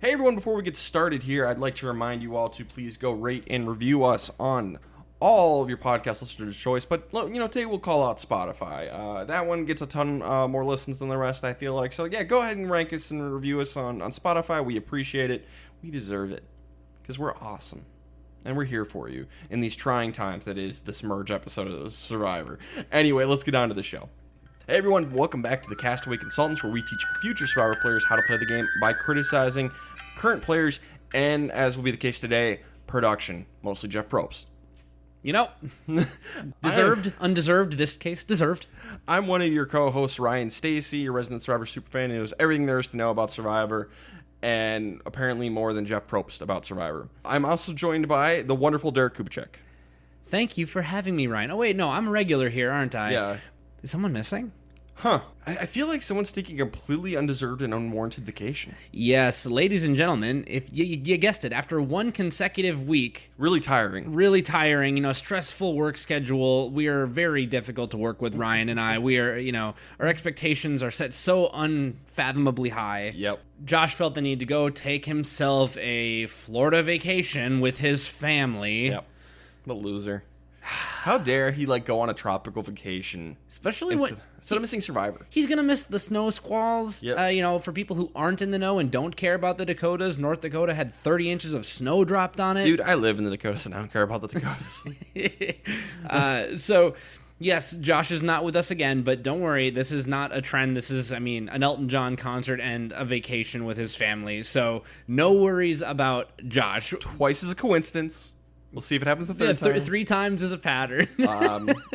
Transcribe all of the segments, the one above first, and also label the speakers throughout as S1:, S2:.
S1: Hey everyone, before we get started here, I'd like to remind you all to please go rate and review us on all of your podcast listeners' choice. But, today we'll call out Spotify. That one gets a ton more listens than the rest, I feel like. So, yeah, go ahead and rank us and review us on Spotify. We appreciate it. We deserve it. Because we're awesome. And we're here for you in these trying times that is this merge episode of Survivor. Anyway, let's get on to the show. Hey everyone, welcome back to the Castaway Consultants, where we teach future Survivor players how to play the game by criticizing current players and, as will be the case today, production, mostly Jeff Probst.
S2: Deserved, undeserved, this case, deserved.
S1: I'm one of your co-hosts, Ryan Stacy, your resident Survivor superfan who knows everything there is to know about Survivor, and apparently more than Jeff Probst about Survivor. I'm also joined by the wonderful Derek Kubicek.
S2: Thank you for having me, Ryan. Oh, wait, no, I'm a regular here, aren't I?
S1: Yeah.
S2: Is someone missing?
S1: Huh. I feel like someone's taking a completely undeserved and unwarranted vacation.
S2: Yes, ladies and gentlemen, if you guessed it, after one consecutive week...
S1: Really tiring,
S2: stressful work schedule, we are very difficult to work with, Ryan and I. We are, our expectations are set so unfathomably high.
S1: Yep.
S2: Josh felt the need to go take himself a Florida vacation with his family.
S1: Yep. What a loser. How dare he go on a tropical vacation?
S2: Especially
S1: instead of missing Survivor.
S2: He's going to miss the snow squalls.
S1: Yep.
S2: For people who aren't in the know and don't care about the Dakotas, North Dakota had 30 inches of snow dropped on it.
S1: Dude, I live in the Dakotas and I don't care about the Dakotas.
S2: So, yes, Josh is not with us again, but don't worry. This is not a trend. This is, an Elton John concert and a vacation with his family. So, no worries about Josh.
S1: Twice is a coincidence. We'll see if it happens the third time.
S2: 3 times is a pattern.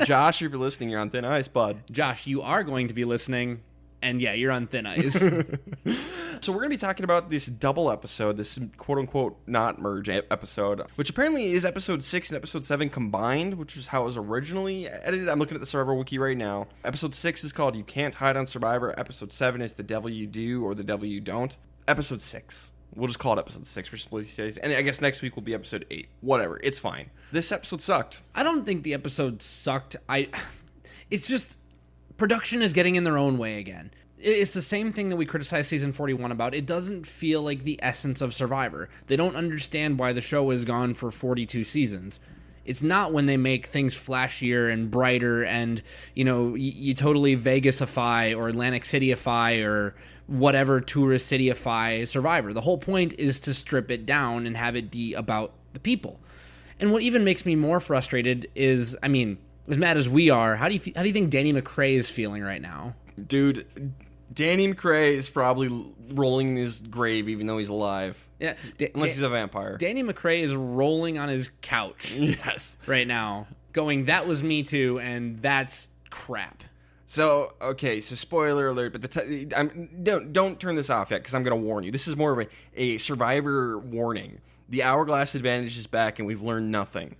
S1: Josh, if you're listening, you're on thin ice, bud.
S2: Josh, you are going to be listening, and yeah, you're on thin ice.
S1: So we're going to be talking about this double episode, this quote-unquote not merge episode, which apparently is episode 6 and episode 7 combined, which is how it was originally edited. I'm looking at the Survivor Wiki right now. Episode 6 is called You Can't Hide on Survivor. Episode 7 is The Devil You Do or The Devil You Don't. Episode 6. We'll just call it episode 6 for simplicity days. And I guess next week will be episode 8. Whatever. It's fine. This episode sucked.
S2: I don't think the episode sucked. It's just production is getting in their own way again. It's the same thing that we criticized season 41 about. It doesn't feel like the essence of Survivor. They don't understand why the show has gone for 42 seasons. It's not when they make things flashier and brighter and, you totally Vegasify or Atlantic Cityify or whatever tourist cityify Survivor. The whole point is to strip it down and have it be about the people. And what even makes me more frustrated is, as mad as we are, how do you think Danny McRae is feeling right now?
S1: Dude, Danny McRae is probably rolling in his grave even though he's alive.
S2: Yeah,
S1: unless he's a vampire.
S2: Danny McRae is rolling on his couch.
S1: Yes.
S2: Right now, going, that was me too, and that's crap.
S1: So, okay, so spoiler alert, but don't turn this off yet, because I'm going to warn you. This is more of a Survivor warning. The hourglass advantage is back, and we've learned nothing.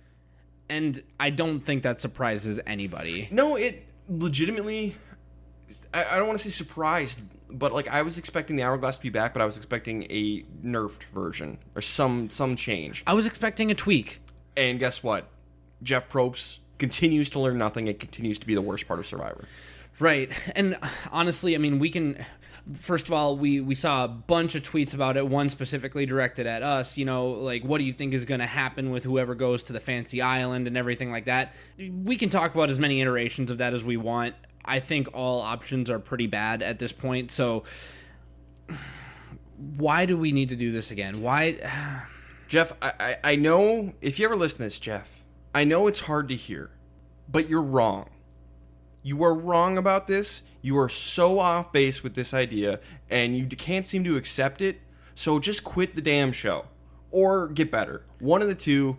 S2: And I don't think that surprises anybody.
S1: No, it legitimately... I don't want to say surprised, but I was expecting the hourglass to be back, but I was expecting a nerfed version, or some change.
S2: I was expecting a tweak.
S1: And guess what? Jeff Probst continues to learn nothing. It continues to be the worst part of Survivor.
S2: Right. And honestly, we can... First of all, we saw a bunch of tweets about it, one specifically directed at us, what do you think is going to happen with whoever goes to the fancy island and everything like that. We can talk about as many iterations of that as we want. I think all options are pretty bad at this point, so why do we need to do this again? Why?
S1: Jeff, I know, if you ever listen to this, Jeff, I know it's hard to hear, but you're wrong. You are wrong about this. You are so off base with this idea, and you can't seem to accept it, so just quit the damn show. Or get better. One of the two,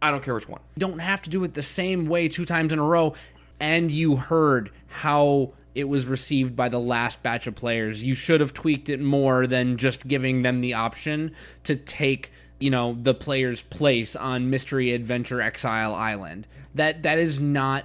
S1: I don't care which one.
S2: You don't have to do it the same way 2 times in a row, and you heard how it was received by the last batch of players. You should have tweaked it more than just giving them the option to take, the player's place on Mystery Adventure Exile Island. That is not...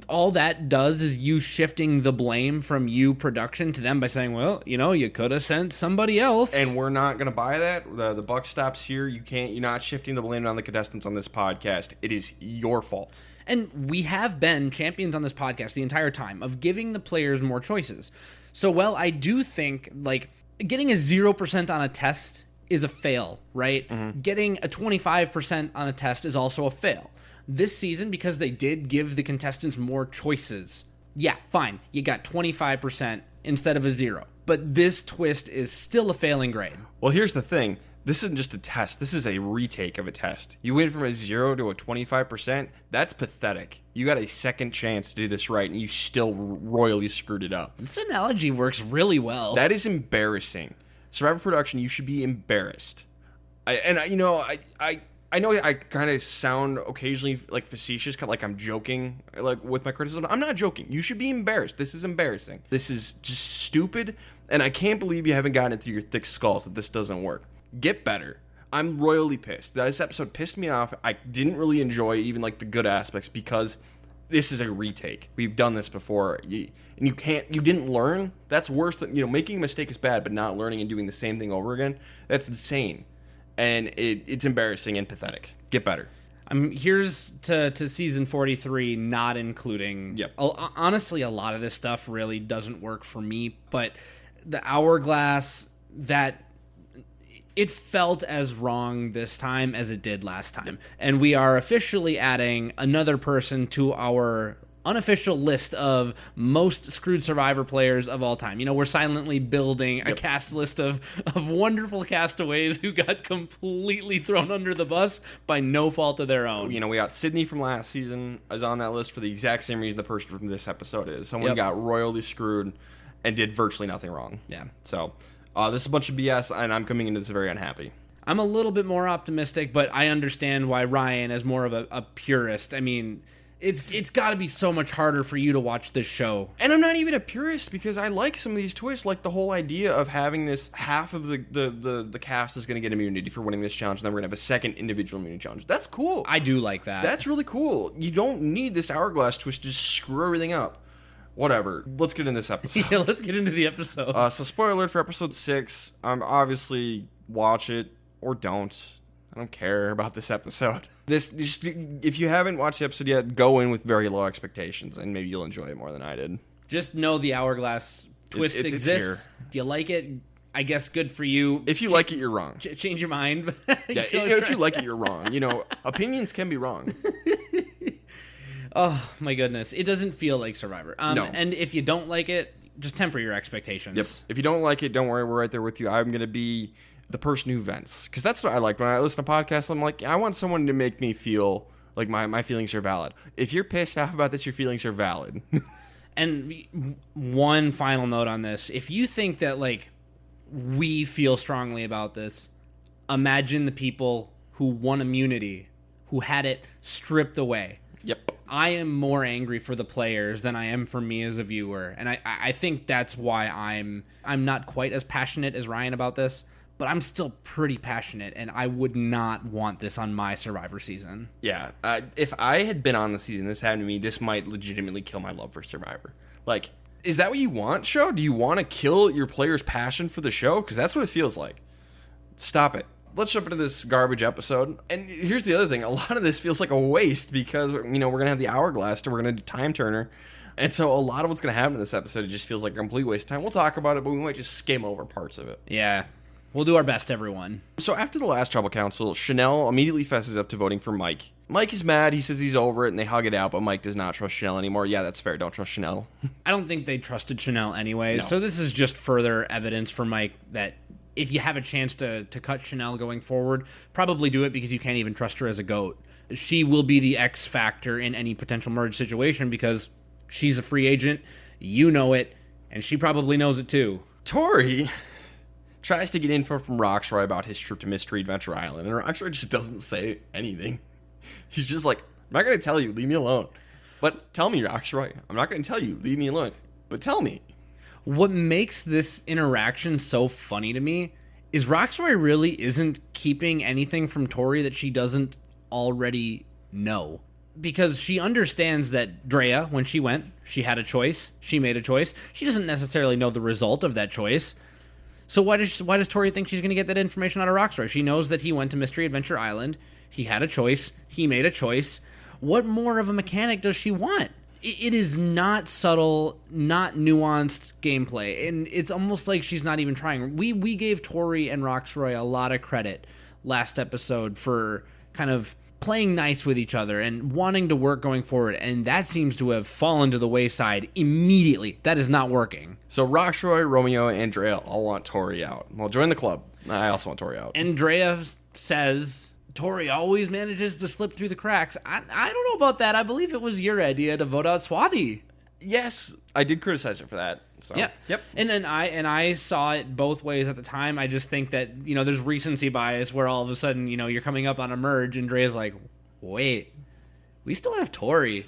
S2: All that does is you shifting the blame from you production to them by saying, well, you could have sent somebody else.
S1: And we're not going to buy that. The buck stops here. You're not shifting the blame on the contestants on this podcast. It is your fault.
S2: And we have been champions on this podcast the entire time of giving the players more choices. So, I do think, getting a 0% on a test is a fail, right?
S1: Mm-hmm.
S2: Getting a 25% on a test is also a fail. This season, because they did give the contestants more choices, yeah, fine, you got 25% instead of a 0. But this twist is still a failing grade.
S1: Well, here's the thing. This isn't just a test. This is a retake of a test. You went from a 0 to a 25%. That's pathetic. You got a second chance to do this right, and you still royally screwed it up.
S2: This analogy works really well.
S1: That is embarrassing. Survivor production, you should be embarrassed. I know I kind of sound occasionally like facetious, kind of like I'm joking, like with my criticism. I'm not joking. You should be embarrassed. This is embarrassing. This is just stupid, and I can't believe you haven't gotten it through your thick skulls that this doesn't work. Get better. I'm royally pissed. This episode pissed me off. I didn't really enjoy even like the good aspects because this is a retake. We've done this before, and you didn't learn. That's worse than, making a mistake is bad, but not learning and doing the same thing over again, that's insane. And it's embarrassing and pathetic. Get better.
S2: Here's to season 43 not including...
S1: Yep.
S2: Honestly, a lot of this stuff really doesn't work for me, but the hourglass, that... it felt as wrong this time as it did last time. Yep. And we are officially adding another person to our unofficial list of most screwed Survivor players of all time. We're silently building a cast list of wonderful castaways who got completely thrown under the bus by no fault of their own.
S1: We got Sydney from last season is on that list for the exact same reason the person from this episode is. Someone got royally screwed and did virtually nothing wrong.
S2: Yeah.
S1: So this is a bunch of BS, and I'm coming into this very unhappy.
S2: I'm a little bit more optimistic, but I understand why Ryan is more of a purist. I mean... It's got to be so much harder for you to watch this show.
S1: And I'm not even a purist because I like some of these twists, like the whole idea of having this half of the cast is going to get immunity for winning this challenge, and then we're going to have a second individual immunity challenge. That's cool.
S2: I do like that.
S1: That's really cool. You don't need this hourglass twist to just screw everything up. Whatever. Let's get into this episode.
S2: Yeah, let's get into the episode.
S1: So spoiler alert for episode 6. Obviously watch it or don't. I don't care about this episode. If you haven't watched the episode yet, go in with very low expectations, and maybe you'll enjoy it more than I did.
S2: Just know the hourglass twist exists. It's here. If you like it, I guess good for you.
S1: If you like it, you're wrong.
S2: Change your mind.
S1: If you like it, you're wrong. Opinions can be wrong.
S2: Oh, my goodness. It doesn't feel like Survivor.
S1: No.
S2: And if you don't like it, just temper your expectations.
S1: Yep. If you don't like it, don't worry. We're right there with you. I'm going to be the person who vents, because that's what I like when I listen to podcasts. I'm like, I want someone to make me feel like my feelings are valid. If you're pissed off about this, your feelings are valid.
S2: And one final note on this: if you think that we feel strongly about this, imagine the people who won immunity, who had it stripped away.
S1: Yep.
S2: I am more angry for the players than I am for me as a viewer, and I think that's why I'm not quite as passionate as Ryan about this. But I'm still pretty passionate, and I would not want this on my Survivor season.
S1: Yeah. If I had been on the season this happened to me, this might legitimately kill my love for Survivor. Is that what you want, show? Do you want to kill your players' passion for the show? Because that's what it feels like. Stop it. Let's jump into this garbage episode. And here's the other thing. A lot of this feels like a waste because, we're going to have the hourglass, and we're going to do Time Turner. And so a lot of what's going to happen in this episode, it just feels like a complete waste of time. We'll talk about it, but we might just skim over parts of it.
S2: Yeah. We'll do our best, everyone.
S1: So after the last Tribal Council, Chanel immediately fesses up to voting for Mike. Mike is mad. He says he's over it, and they hug it out, but Mike does not trust Chanel anymore. Yeah, that's fair. Don't trust Chanel.
S2: I don't think they trusted Chanel anyway,
S1: No.
S2: So this is just further evidence for Mike that if you have a chance to cut Chanel going forward, probably do it because you can't even trust her as a goat. She will be the X factor in any potential merge situation because she's a free agent, you know it, and she probably knows it too.
S1: Tori tries to get info from Roxroy about his trip to Mystery Adventure Island, and Roxroy just doesn't say anything. He's just like, I'm not going to tell you, leave me alone. But tell me, Roxroy. I'm not going to tell you, leave me alone. But tell me.
S2: What makes this interaction so funny to me is Roxroy really isn't keeping anything from Tori that she doesn't already know. Because she understands that Drea, when she went, she had a choice. She made a choice. She doesn't necessarily know the result of that choice. So why does Tori think she's going to get that information out of Roxroy? She knows that he went to Mystery Adventure Island. He had a choice. He made a choice. What more of a mechanic does she want? It is not subtle, not nuanced gameplay, and it's almost like she's not even trying. We gave Tori and Roxroy a lot of credit last episode for kind of playing nice with each other and wanting to work going forward, and that seems to have fallen to the wayside immediately. That is not working.
S1: So Roxroy, Romeo, and Drea all want Tori out. Well, join the club. I also want Tori out.
S2: And Drea says Tori always manages to slip through the cracks. I don't know about that. I believe it was your idea to vote out Swathi.
S1: Yes, I did criticize her for that. So.
S2: Yeah.
S1: Yep.
S2: And I saw it both ways at the time. I just think that, there's recency bias where all of a sudden, you're coming up on a merge and Drea's like, wait, we still have Tori.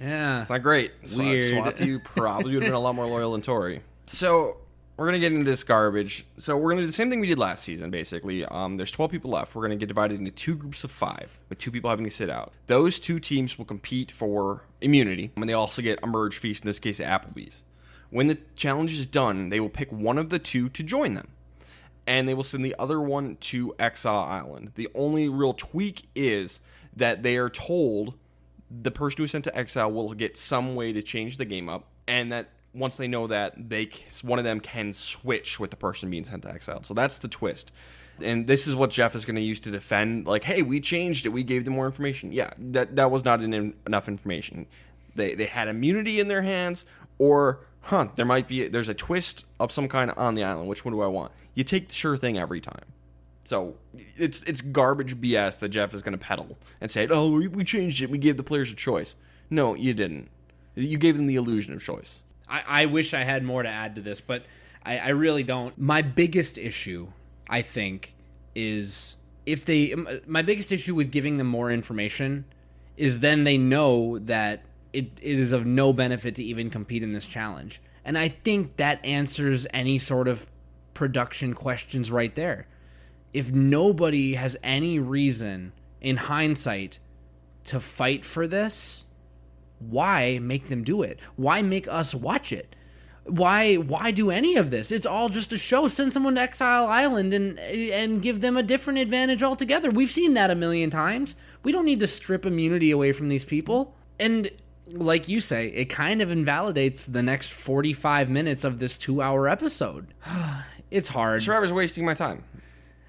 S2: Yeah.
S1: It's not great.
S2: Weird.
S1: Swathi probably would have been a lot more loyal than Tori. So we're going to get into this garbage. So we're going to do the same thing we did last season, basically. There's 12 people left. We're going to get divided into 2 groups of 5, with 2 people having to sit out. Those 2 teams will compete for immunity, and they also get a merge feast, in this case, at Applebee's. When the challenge is done, they will pick one of the 2 to join them, and they will send the other one to Exile Island. The only real tweak is that they are told the person who is sent to Exile will get some way to change the game up, and that once they know that, one of them can switch with the person being sent to Exile. So that's the twist. And this is what Jeff is going to use to defend, like, hey, we changed it. We gave them more information. Yeah, that was not enough information. They had immunity in their hands, or, there's a twist of some kind on the island. Which one do I want? You take the sure thing every time. So it's garbage BS that Jeff is going to peddle and say, oh, we changed it. We gave the players a choice. No, you didn't. You gave them the illusion of choice.
S2: I wish I had more to add to this, but I really don't. My biggest issue, I think, is my biggest issue with giving them more information is then they know that it is of no benefit to even compete in this challenge. And I think that answers any sort of production questions right there. If nobody has any reason, in hindsight, to fight for this, why make them do it? Why make us watch it? Why do any of this? It's all just a show. Send someone to Exile Island and give them a different advantage altogether. We've seen that a million times. We don't need to strip immunity away from these people. And like you say, it kind of invalidates the next 45 minutes of this 2-hour episode. It's hard.
S1: Survivor's wasting my time.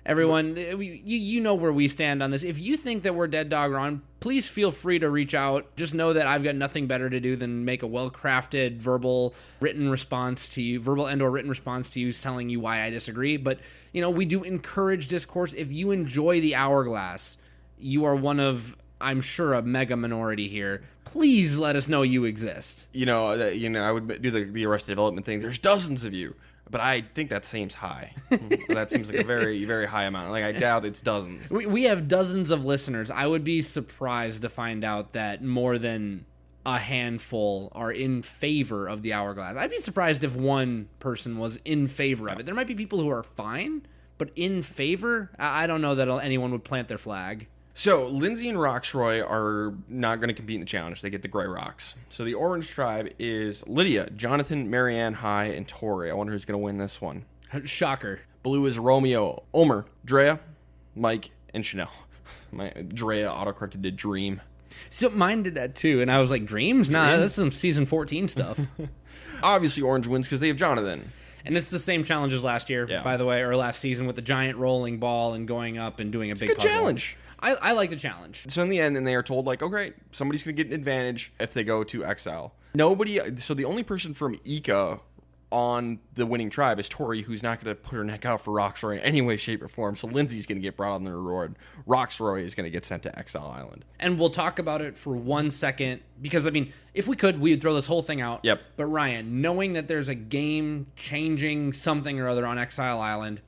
S2: Everyone, you know where we stand on this. If you think that we're dead dog wrong, please feel free to reach out. Just know that I've got nothing better to do than make a well-crafted verbal and/or written response to you telling you why I disagree. But, we do encourage discourse. If you enjoy the Hourglass, you are one of, I'm sure, a mega minority here. Please let us know you exist.
S1: I would do the Arrested Development thing. There's dozens of you. But I think that seems high. That seems like a very, very high amount. Like, I doubt it's dozens.
S2: We have dozens of listeners. I would be surprised to find out that more than a handful are in favor of the Hourglass. I'd be surprised if one person was in favor of it. There might be people who are fine, but in favor, I don't know that anyone would plant their flag.
S1: So, Lindsay and Roxroy are not going to compete in the challenge. They get the Gray Rocks. So, the Orange Tribe is Lydia, Jonathan, Marianne, High, and Tori. I wonder who's going to win this one.
S2: Shocker.
S1: Blue is Romeo, Omer, Drea, Mike, and Chanel. Drea autocorrected to Dream.
S2: So, mine did that too, and I was like, Dreams? Nah, that's some season 14 stuff.
S1: Obviously, Orange wins because they have Jonathan.
S2: And it's the same challenge as last year, by the way, or last season with the giant rolling ball and going up and doing a big puzzle.
S1: Good challenge.
S2: I like the challenge.
S1: So in the end, and they are told, like, oh, great, somebody's going to get an advantage if they go to Exile. So the only person from Ika on the winning tribe is Tori, who's not going to put her neck out for Roxroy in any way, shape, or form. So Lindsay's going to get brought on the reward. Roxroy is going to get sent to Exile Island.
S2: And we'll talk about it for 1 second, because, if we could, we would throw this whole thing out.
S1: Yep.
S2: But Ryan, knowing that there's a game-changing something or other on Exile Island,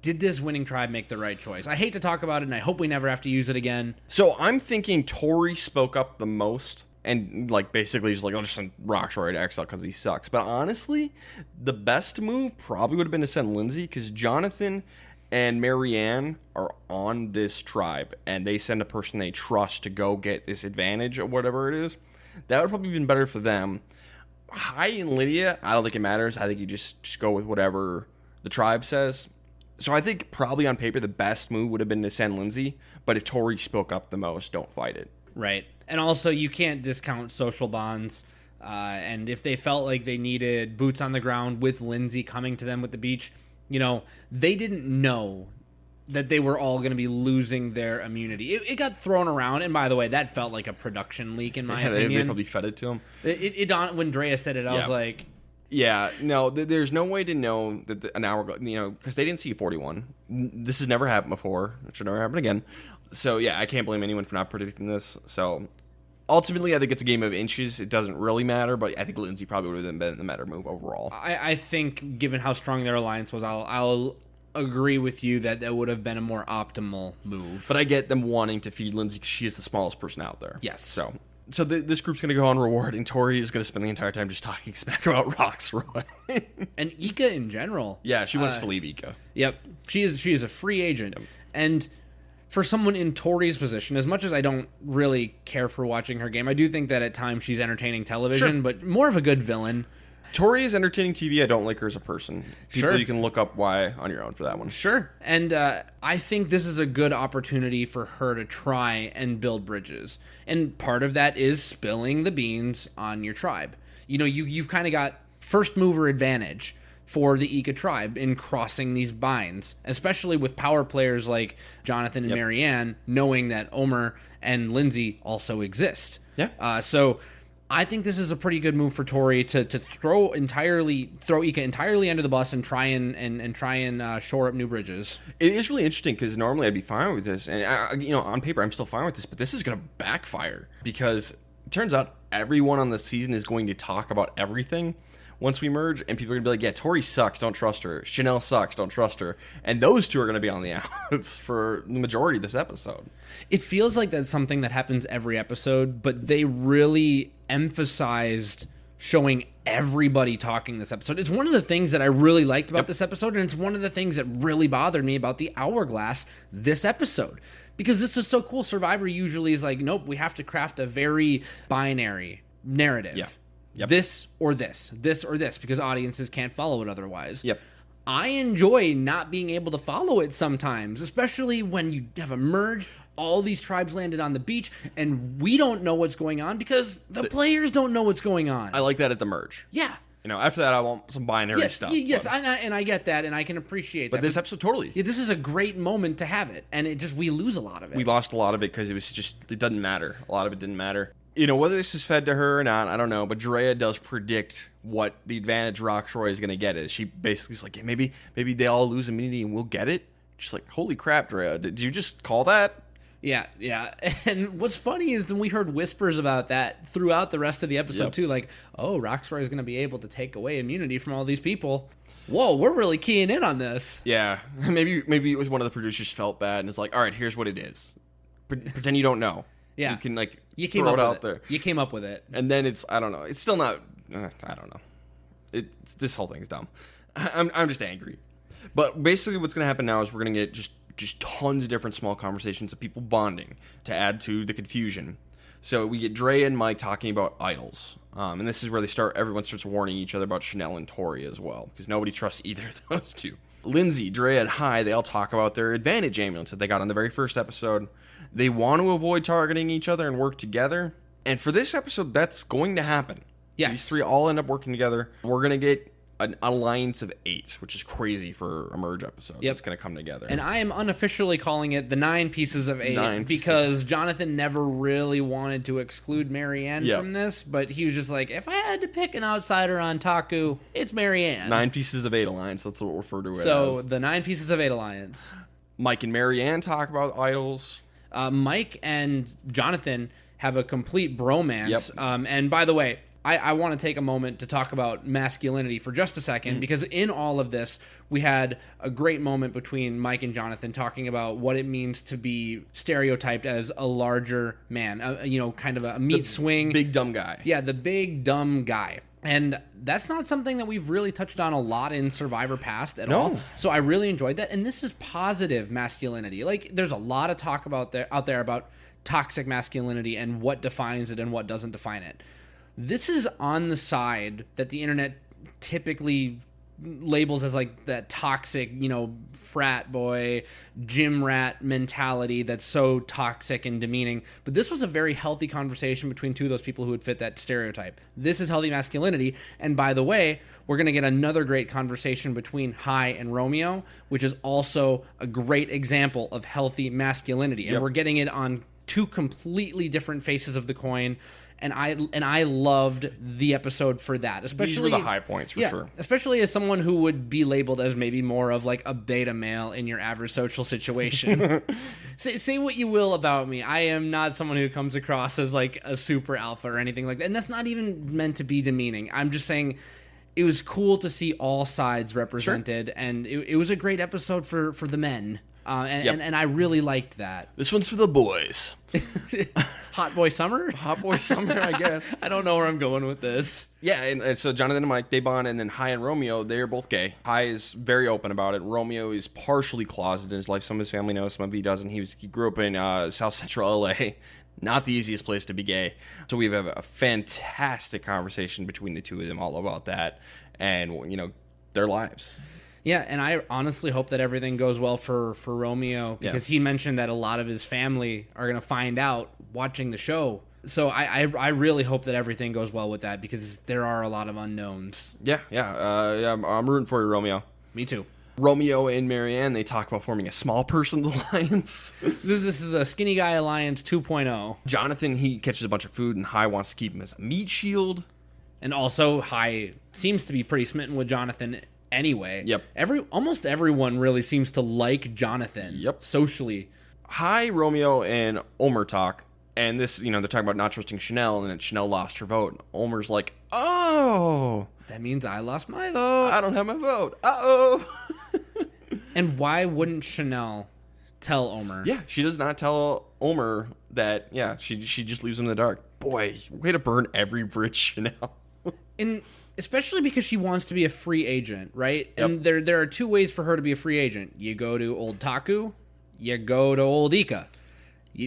S2: did this winning tribe make the right choice? I hate to talk about it, and I hope we never have to use it again.
S1: So I'm thinking Tori spoke up the most, and basically just I'll just send Roxroy to Exile because he sucks. But honestly, the best move probably would have been to send Lindsay, because Jonathan and Marianne are on this tribe, and they send a person they trust to go get this advantage or whatever it is. That would probably have been better for them. High and Lydia, I don't think it matters. I think you just go with whatever the tribe says. So I think probably on paper the best move would have been to send Lindsay, but if Tori spoke up the most, don't fight it.
S2: Right. And also, you can't discount social bonds. And if they felt like they needed boots on the ground with Lindsay coming to them with the beach, they didn't know that they were all going to be losing their immunity. It got thrown around, and by the way, that felt like a production leak in my opinion.
S1: They probably fed it to him.
S2: When Drea said it, I was like...
S1: Yeah, no, there's no way to know that an hour ago, because they didn't see 41. This has never happened before. It should never happen again. So, yeah, I can't blame anyone for not predicting this. So, ultimately, I think it's a game of inches. It doesn't really matter, but I think Lindsay probably would have been the better move overall.
S2: I think, given how strong their alliance was, I'll agree with you that would have been a more optimal move.
S1: But I get them wanting to feed Lindsay because she is the smallest person out there.
S2: Yes.
S1: So this group's going to go on reward, and Tori is going to spend the entire time just talking smack about Roxroy.
S2: And Ika in general.
S1: Yeah, she wants to leave Ika.
S2: Yep. She is a free agent. Yep. And for someone in Tori's position, as much as I don't really care for watching her game, I do think that at times she's entertaining television, but more of a good villain.
S1: Tori is entertaining TV. I don't like her as a person. You can look up why on your own for that one.
S2: Sure. And I think this is a good opportunity for her to try and build bridges. And part of that is spilling the beans on your tribe. You've kind of got first mover advantage for the Ika tribe in crossing these binds, especially with power players like Jonathan and Marianne, knowing that Omer and Lindsay also exist.
S1: Yeah.
S2: So I think this is a pretty good move for Tori to throw Ika entirely under the bus and try and shore up new bridges.
S1: It is really interesting because normally I'd be fine with this, and on paper I'm still fine with this, but this is going to backfire because it turns out everyone on the season is going to talk about everything once we merge, and people are going to be like, yeah, Tori sucks, don't trust her. Chanel sucks, don't trust her. And those two are going to be on the outs for the majority of this episode.
S2: It feels like that's something that happens every episode, but they really emphasized showing everybody talking this episode. It's one of the things that I really liked about this episode, and it's one of the things that really bothered me about the Hourglass this episode. Because this is so cool. Survivor usually is like, nope, we have to craft a very binary narrative.
S1: Yeah. Yep.
S2: This or this or this, because audiences can't follow it otherwise.
S1: Yep.
S2: I enjoy not being able to follow it sometimes, especially when you have a merge. All these tribes landed on the beach, and we don't know what's going on because the players don't know what's going on.
S1: I like that at the merge.
S2: Yeah.
S1: After that, I want some binary stuff.
S2: Yes, and I get that, and I can appreciate that.
S1: But this episode, totally.
S2: Yeah, this is a great moment to have it, and we lose a lot of it.
S1: We lost a lot of it because it doesn't matter. A lot of it didn't matter. Whether this is fed to her or not, I don't know. But Drea does predict what the advantage Roxroy is going to get is. She basically is like, hey, maybe they all lose immunity and we'll get it. She's like, holy crap, Drea. Did you just call that?
S2: Yeah. And what's funny is then we heard whispers about that throughout the rest of the episode, too. Like, oh, Roxroy is going to be able to take away immunity from all these people. Whoa, we're really keying in on this.
S1: Yeah. Maybe it was one of the producers felt bad and is like, all right, here's what it is. Pretend you don't know.
S2: Yeah.
S1: You can,
S2: you came
S1: throw
S2: up
S1: it
S2: with
S1: out
S2: it.
S1: there.
S2: You came up with it.
S1: And then I don't know. It's still not, I don't know. This whole thing's dumb. I'm just angry. But basically what's going to happen now is we're going to get just tons of different small conversations of people bonding to add to the confusion. So we get Drea and Mike talking about idols. And this is where everyone starts warning each other about Chanel and Tori as well, because nobody trusts either of those two. Lindsay, Drea, and Hai, they all talk about their advantage ambulance that they got on the very first episode. They want to avoid targeting each other and work together. And for this episode, that's going to happen.
S2: Yes.
S1: These three all end up working together. We're going to get an alliance of 8, which is crazy for a merge episode. It's going to come together.
S2: And I am unofficially calling it the 9 pieces of 8 because Jonathan never really wanted to exclude Marianne from this, but he was just like, if I had to pick an outsider on Taku, it's Marianne.
S1: 9 pieces of 8 alliance, that's what we'll refer to it as.
S2: So the 9 pieces of 8 alliance.
S1: Mike and Marianne talk about idols.
S2: Mike and Jonathan have a complete bromance. And by the way, I want to take a moment to talk about masculinity for just a second, because in all of this, we had a great moment between Mike and Jonathan talking about what it means to be stereotyped as a larger man, kind of a meat swing.
S1: Big dumb guy.
S2: Yeah, the big dumb guy. And that's not something that we've really touched on a lot in Survivor Past at all. So I really enjoyed that. And this is positive masculinity. Like, there's a lot of talk out there about toxic masculinity and what defines it and what doesn't define it. This is on the side that the internet typically labels as like that toxic, frat boy, gym rat mentality that's so toxic and demeaning. But this was a very healthy conversation between two of those people who would fit that stereotype. This is healthy masculinity. And by the way, we're going to get another great conversation between Hai and Romeo, which is also a great example of healthy masculinity. And we're getting it on two completely different faces of the coin. And I loved the episode for that, especially
S1: these were the high points for sure.
S2: Especially as someone who would be labeled as maybe more of like a beta male in your average social situation. Say what you will about me, I am not someone who comes across as like a super alpha or anything like that, and that's not even meant to be demeaning. I'm just saying it was cool to see all sides represented, and it was a great episode for the men. And I really liked that.
S1: This one's for the boys.
S2: Hot boy summer?
S1: Hot boy summer, I guess.
S2: I don't know where I'm going with this.
S1: Yeah, and so Jonathan and Mike, they bond, and then Hai and Romeo, they're both gay. Hai is very open about it. Romeo is partially closeted in his life. Some of his family knows, some of he doesn't. He grew up in South Central LA. Not the easiest place to be gay. So we have a fantastic conversation between the two of them all about that and, their lives.
S2: Yeah, and I honestly hope that everything goes well for Romeo, because he mentioned that a lot of his family are going to find out watching the show. So I really hope that everything goes well with that, because there are a lot of unknowns.
S1: Yeah, I'm rooting for you, Romeo.
S2: Me too.
S1: Romeo and Marianne, they talk about forming a small person's alliance.
S2: This is a skinny guy alliance 2.0.
S1: Jonathan, he catches a bunch of food, and Hai wants to keep him as a meat shield.
S2: And also, Hai seems to be pretty smitten with Jonathan anyway.
S1: Yep.
S2: Almost everyone really seems to like Jonathan.
S1: Yep.
S2: Socially.
S1: Hai, Romeo, and Omer talk, and this, they're talking about not trusting Chanel, and then Chanel lost her vote. Omer's like, oh,
S2: that means I lost my vote.
S1: I don't have my vote. Uh-oh.
S2: And why wouldn't Chanel tell Omer?
S1: Yeah, she does not tell Omer that, she just leaves him in the dark. Boy, way to burn every bridge, Chanel.
S2: And especially because she wants to be a free agent, right?
S1: Yep.
S2: And there are two ways for her to be a free agent. You go to old Taku, you go to old Ika.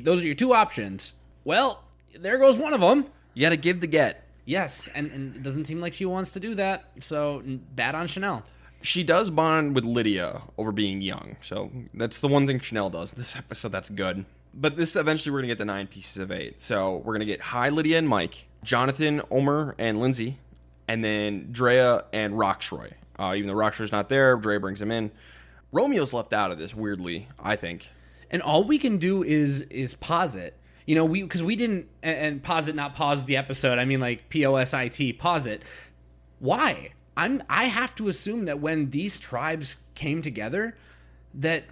S2: Those are your two options. Well, there goes one of them.
S1: You got to give the get.
S2: Yes, and it doesn't seem like she wants to do that, so bad on Chanel.
S1: She does bond with Lydia over being young, so that's the one thing Chanel does this episode that's good. But this, eventually we're going to get the 9 pieces of 8. So we're going to get Hai, Lydia, and Mike, Jonathan, Omer, and Lindsay, and then Drea and Roxroy. Even though Roxroy's not there, Drea brings him in. Romeo's left out of this, weirdly, I think.
S2: And all we can do is pause it. Because we didn't, and pause it, not pause the episode. I mean, like, POSIT, pause it. Why? I have to assume that when these tribes came together, that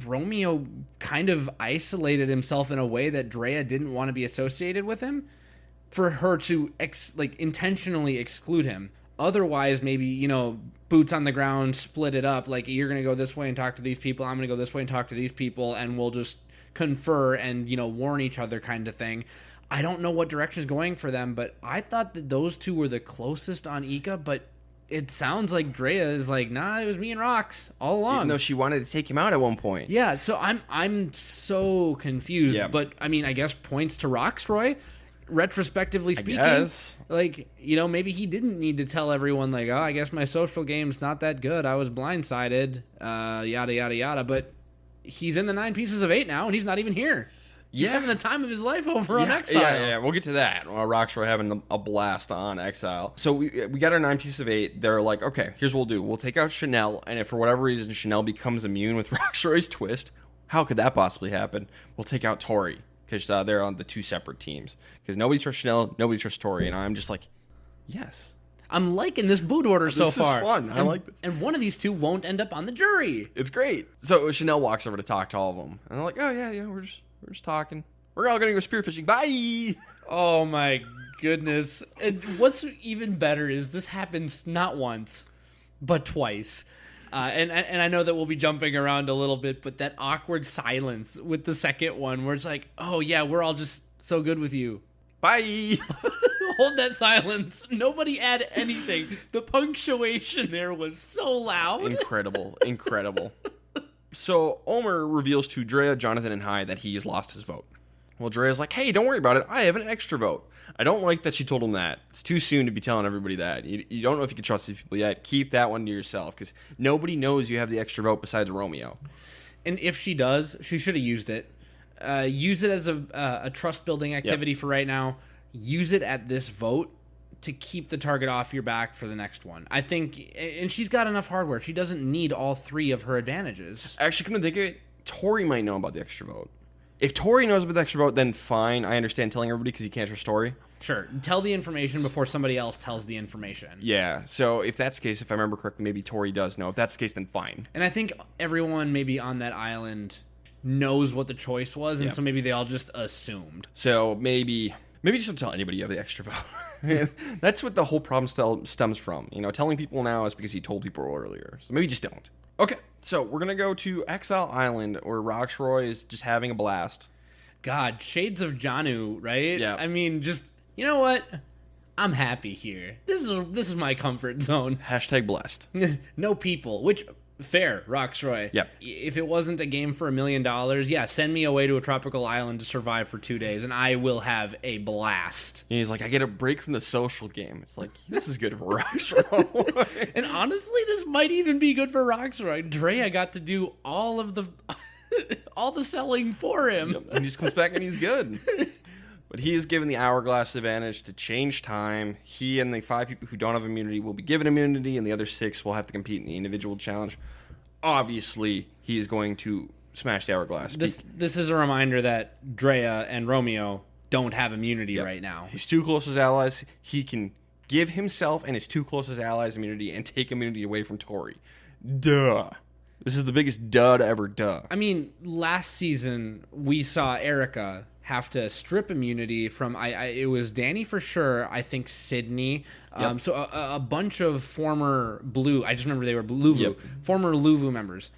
S2: Romeo kind of isolated himself in a way that Drea didn't want to be associated with him, for her to intentionally exclude him. Otherwise, maybe, boots on the ground, split it up. Like, you're going to go this way and talk to these people. I'm going to go this way and talk to these people, and we'll just confer and, warn each other kind of thing. I don't know what direction is going for them, but I thought that those two were the closest on Ika, but it sounds like Drea is like, nah, it was me and Rox all along.
S1: Even though she wanted to take him out at one point.
S2: Yeah, so I'm so confused.
S1: Yeah.
S2: But, I mean, I guess points to Roxroy. Retrospectively speaking, maybe he didn't need to tell everyone, like, oh, I guess my social game's not that good. I was blindsided, yada, yada, yada. But he's in the 9 pieces of 8 now, and he's not even here. He's having the time of his life over on Exile.
S1: Yeah, we'll get to that. Roxroy having a blast on Exile. So we got our 9 pieces of 8. They're like, okay, here's what we'll do. We'll take out Chanel, and if for whatever reason Chanel becomes immune with Roxroy's twist, how could that possibly happen? We'll take out Tori, because they're on the 2 separate teams. Because nobody trusts Chanel, nobody trusts Tori, and I'm just like, yes.
S2: I'm liking this boot order so far.
S1: This is fun. I like this.
S2: And one of these two won't end up on the jury.
S1: It's great. So Chanel walks over to talk to all of them, and they're like, oh yeah, we're just talking. We're all going to go spearfishing. Bye!
S2: Oh my goodness. And what's even better is this happens not once, but twice. And I know that we'll be jumping around a little bit, but that awkward silence with the second one where it's like, oh yeah, we're all just so good with you.
S1: Bye!
S2: Hold that silence. Nobody add anything. The punctuation there was so loud.
S1: Incredible. So Omer reveals to Drea, Jonathan, and Hai that he has lost his vote. Well, Drea's like, hey, don't worry about it. I have an extra vote. I don't like that she told him that. It's too soon to be telling everybody that. You don't know if you can trust these people yet. Keep that one to yourself, because nobody knows you have the extra vote besides Romeo.
S2: And if she does, she should have used it. Use it as a trust-building activity for right now. Use it at this vote to keep the target off your back for the next one. I think, and she's got enough hardware. She doesn't need all three of her advantages.
S1: Actually, come to think of it, Tori might know about the extra vote. If Tori knows about the extra vote, then fine. I understand telling everybody because you can't trust Tori.
S2: Sure. Tell the information before somebody else tells the information.
S1: Yeah. So if that's the case, if I remember correctly, maybe Tori does know. If that's the case, then fine.
S2: And I think everyone maybe on that island knows what the choice was, and so maybe they all just assumed.
S1: So maybe just don't tell anybody you have the extra vote. That's what the whole problem stems from. Telling people now is because he told people earlier. So maybe just don't. Okay, so we're going to go to Exile Island, where Roxroy is just having a blast.
S2: God, shades of Janu, right?
S1: Yeah.
S2: I mean, just, you know what? I'm happy here. This is my comfort zone.
S1: # blessed.
S2: No people, which... Fair, Roxroy.
S1: Yep.
S2: If it wasn't a game for $1 million, send me away to a tropical island to survive for 2 days, and I will have a blast.
S1: And he's like, I get a break from the social game. It's like, this is good for Roxroy.
S2: And honestly, this might even be good for Roxroy. Drea got to do all of the all the selling for him.
S1: Yep. And he just comes back and he's good. But he is given the hourglass advantage to change time. He and the 5 people who don't have immunity will be given immunity, and the other 6 will have to compete in the individual challenge. Obviously, he is going to smash the hourglass.
S2: This is a reminder that Drea and Romeo don't have immunity right now.
S1: His 2 closest allies, he can give himself and his 2 closest allies immunity and take immunity away from Tori. Duh. This is the biggest duh to ever duh.
S2: I mean, last season, we saw Erica have to strip immunity from it was Danny for sure, I think Sydney, so a bunch of former Blue, I just remember they were Luvu, former Luvu members.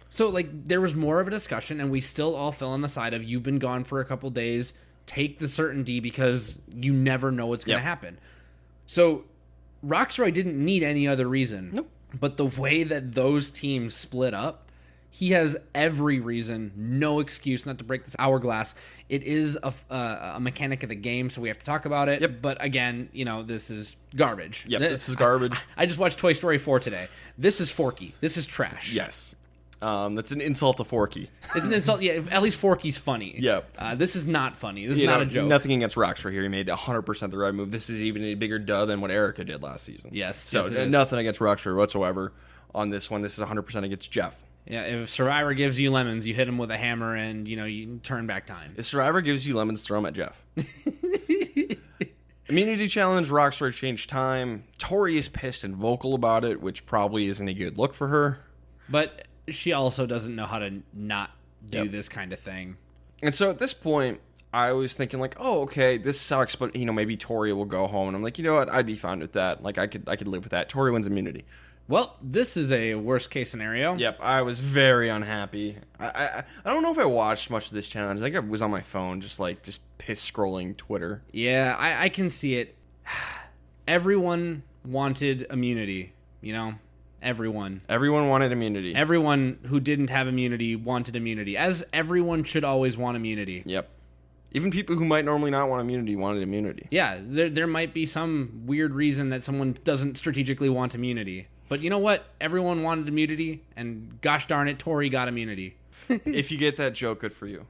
S2: So like there was more of a discussion, and we still all fell on the side of, you've been gone for a couple days, take the certainty because you never know what's going to happen. So Roxroy didn't need any other reason.
S1: Nope.
S2: But the way that those teams split up, he has every reason, no excuse not to break this hourglass. It is a mechanic of the game, so we have to talk about it.
S1: Yep.
S2: But again, this is garbage.
S1: Yep, this is garbage.
S2: I just watched Toy Story 4 today. This is Forky. This is trash.
S1: Yes. That's an insult to Forky.
S2: It's an insult. Yeah, at least Forky's funny.
S1: Yep.
S2: This is not funny. This is not a joke.
S1: Nothing against Roxroy here. He made 100% the right move. This is even a bigger duh than what Erica did last season.
S2: Yes.
S1: So
S2: yes,
S1: nothing against Roxroy whatsoever on this one. This is 100% against Jeff.
S2: Yeah, if Survivor gives you lemons, you hit him with a hammer and, you turn back time.
S1: If Survivor gives you lemons, throw them at Jeff. Immunity challenge, Roxroy changed time. Tori is pissed and vocal about it, which probably isn't a good look for her.
S2: But she also doesn't know how to not do this kind of thing.
S1: And so at this point, I was thinking like, oh, okay, this sucks, but, maybe Tori will go home. And I'm like, you know what? I'd be fine with that. Like, I could live with that. Tori wins immunity.
S2: Well, this is a worst case scenario.
S1: Yep, I was very unhappy. I don't know if I watched much of this challenge. I think I was on my phone, just piss scrolling Twitter.
S2: Yeah, I can see it. Everyone wanted immunity, Everyone.
S1: Everyone wanted immunity.
S2: Everyone who didn't have immunity wanted immunity, as everyone should always want immunity.
S1: Yep. Even people who might normally not want immunity wanted immunity.
S2: Yeah, there might be some weird reason that someone doesn't strategically want immunity. But you know what? Everyone wanted immunity, and gosh darn it, Tori got immunity.
S1: If you get that joke, good for you.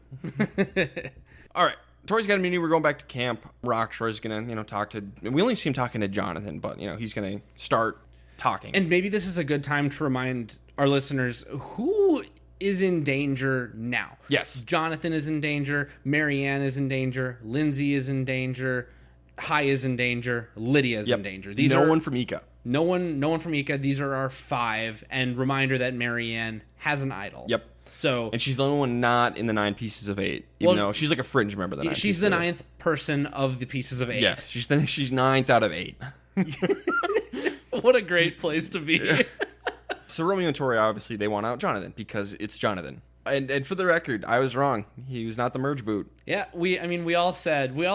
S1: All right. Tori's got immunity. We're going back to camp. Roxroy's going to, talk to... We only see him talking to Jonathan, but, he's going to start talking.
S2: And maybe this is a good time to remind our listeners who is in danger now.
S1: Yes.
S2: Jonathan is in danger. Marianne is in danger. Lindsay is in danger. Hai is in danger. Lydia is in danger.
S1: No one from Ika.
S2: No one from Ika. These are our 5. And reminder that Marianne has an idol.
S1: Yep.
S2: So,
S1: and she's the only one not in the 9 pieces of 8, even though she's like a fringe member of the 9
S2: She's the 9th person of the pieces of 8.
S1: Yes, she's 9th out of 8.
S2: What a great place to be.
S1: So Romeo and Tori, obviously, they want out Jonathan because it's Jonathan. And for the record, I was wrong. He was not the merge boot.
S2: Yeah, we all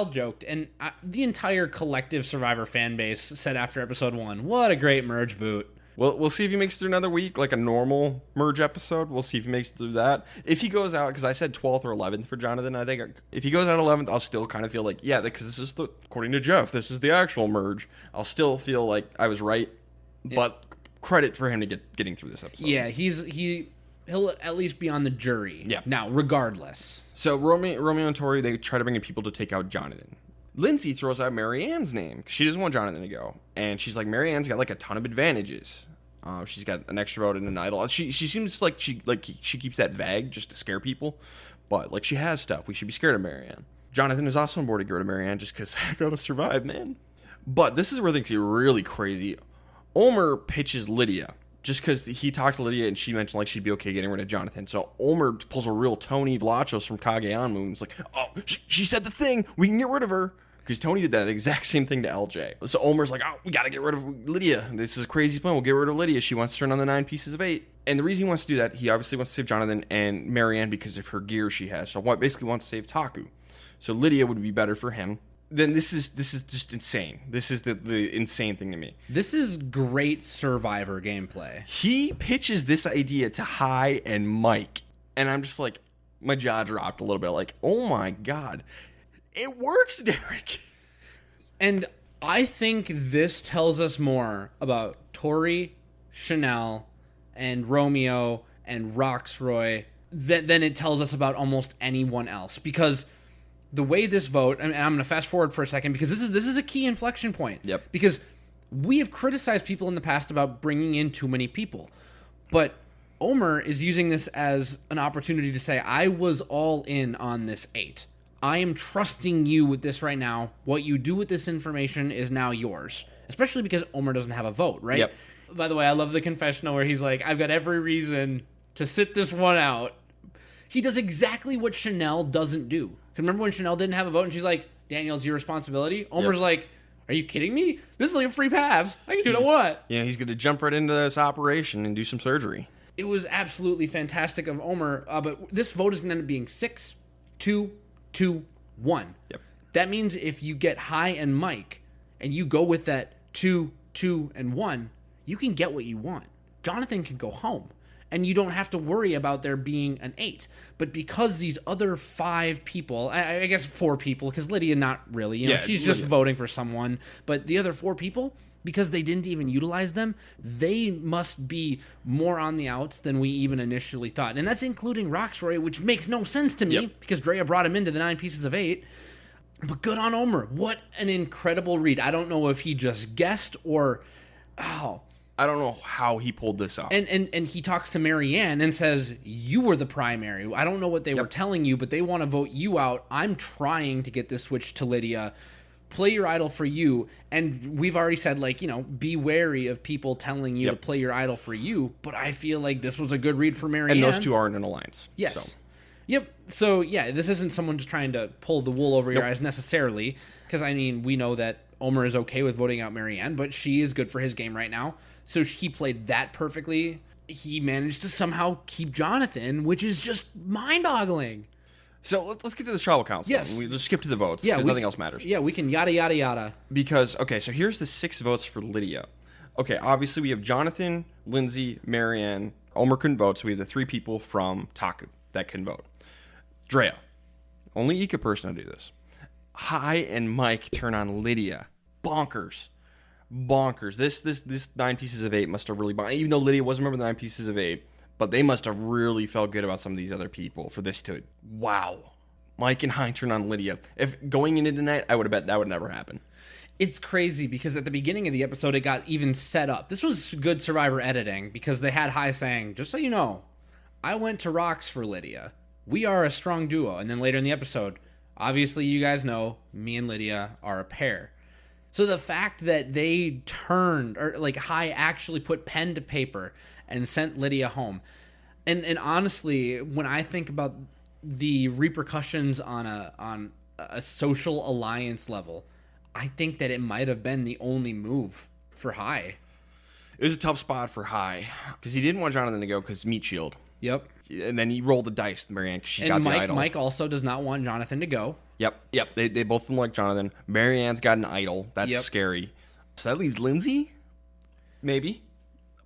S2: joked, and the entire collective Survivor fan base said after episode 1, what a great merge boot.
S1: We'll see if he makes it through another week, like a normal merge episode. We'll see if he makes it through that. If he goes out, because I said 12th or 11th for Jonathan, I think if he goes out 11th, I'll still kind of feel like, yeah, because this is according to Jeff, this is the actual merge. I'll still feel like I was right, but credit for him to getting through this episode.
S2: Yeah, he'll at least be on the jury.
S1: Yeah.
S2: Now, regardless.
S1: So Romeo and Tori, they try to bring in people to take out Jonathan. Lindsay throws out Marianne's name because she doesn't want Jonathan to go, and she's like, Marianne's got like a ton of advantages. She's got an extra vote and an idol. She seems like she keeps that vague just to scare people, but like she has stuff. We should be scared of Marianne. Jonathan is also on board to get rid of Marianne just because I gotta survive, man. But this is where things get really crazy. Omer pitches Lydia just because he talked to Lydia and she mentioned like she'd be okay getting rid of Jonathan. So Omer pulls a real Tony Vlachos from Kageon Moon. It's like, oh, she said the thing. We can get rid of her. Because Tony did that exact same thing to LJ. So Omer's like, oh, we got to get rid of Lydia. This is a crazy plan. We'll get rid of Lydia. She wants to turn on the 9 pieces of 8. And the reason he wants to do that, he obviously wants to save Jonathan and Marianne because of her gear she has. So basically wants to save Taku. So Lydia would be better for him. Then this is just insane. This is the insane thing to me.
S2: This is great Survivor gameplay.
S1: He pitches this idea to Hai and Mike. And I'm just like, my jaw dropped a little bit. Like, oh my God. It works, Derek.
S2: And I think this tells us more about Tori, Chanel, and Romeo, and Roxroy than it tells us about almost anyone else. Because the way this vote, and I'm going to fast forward for a second, because this is a key inflection point.
S1: Yep.
S2: Because we have criticized people in the past about bringing in too many people. But Omer is using this as an opportunity to say, I was all in on this 8. I am trusting you with this right now. What you do with this information is now yours. Especially because Omer doesn't have a vote, right?
S1: Yep.
S2: By the way, I love the confessional where he's like, I've got every reason to sit this one out. He does exactly what Chanel doesn't do. Because remember when Chanel didn't have a vote and she's like, Daniel, it's your responsibility? Omer's like, are you kidding me? This is like a free pass. I can do what I want.
S1: Yeah, he's going to jump right into this operation and do some surgery.
S2: It was absolutely fantastic of Omer. But this vote is going to end up being 6, 2, 2, 1.
S1: Yep.
S2: That means if you get Hai and Mike and you go with that 2, 2, and 1, you can get what you want. Jonathan can go home and you don't have to worry about there being an 8. But because these other 5 people, I guess 4 people, because Lydia not really, she's just voting for someone, but the other 4 people, because they didn't even utilize them, they must be more on the outs than we even initially thought. And that's including Roxroy, which makes no sense to me because Drea brought him into the 9 pieces of 8. But good on Omer. What an incredible read. I don't know if he just guessed or...
S1: I don't know how he pulled this off.
S2: And he talks to Marianne and says, you were the primary. I don't know what they were telling you, but they want to vote you out. I'm trying to get this switched to Lydia. Play your idol for you. And we've already said, be wary of people telling you to play your idol for you. But I feel like this was a good read for Marianne.
S1: And those two aren't in alliance.
S2: Yes.
S1: So.
S2: Yep. So, yeah, this isn't someone just trying to pull the wool over your eyes necessarily. Because, we know that Omer is okay with voting out Marianne, but she is good for his game right now. So he played that perfectly. He managed to somehow keep Jonathan, which is just mind-boggling.
S1: So let's get to the tribal council.
S2: Yes.
S1: We just skip to the votes because nothing else matters.
S2: Yeah, we can yada, yada, yada.
S1: Because, so here's the 6 votes for Lydia. Okay, obviously we have Jonathan, Lindsay, Marianne. Omer couldn't vote, so we have the 3 people from Taku that can vote. Drea. Only Ika person to do this. Hai and Mike turn on Lydia. Bonkers. This 9 pieces of 8 must have really bonked. Even though Lydia wasn't a member of the 9 pieces of 8, but they must have really felt good about some of these other people for this to... Wow. Mike and Hein turn on Lydia. If going into tonight, I would have bet that would never happen.
S2: It's crazy because at the beginning of the episode, it got even set up. This was good Survivor editing because they had Hai saying, just so you know, I went to Rocks for Lydia. We are a strong duo. And then later in the episode, obviously you guys know me and Lydia are a pair. So the fact that they turned, or Hai actually put pen to paper and sent Lydia home. And honestly, when I think about the repercussions on a social alliance level, I think that it might have been the only move for Hai.
S1: It was a tough spot for Hai because he didn't want Jonathan to go because meat shield.
S2: Yep.
S1: And then he rolled the dice, Marianne, because she got the idol.
S2: Mike also does not want Jonathan to go.
S1: Yep. They both of them like Jonathan. Marianne's got an idol. That's scary. So that leaves Lindsay? Maybe.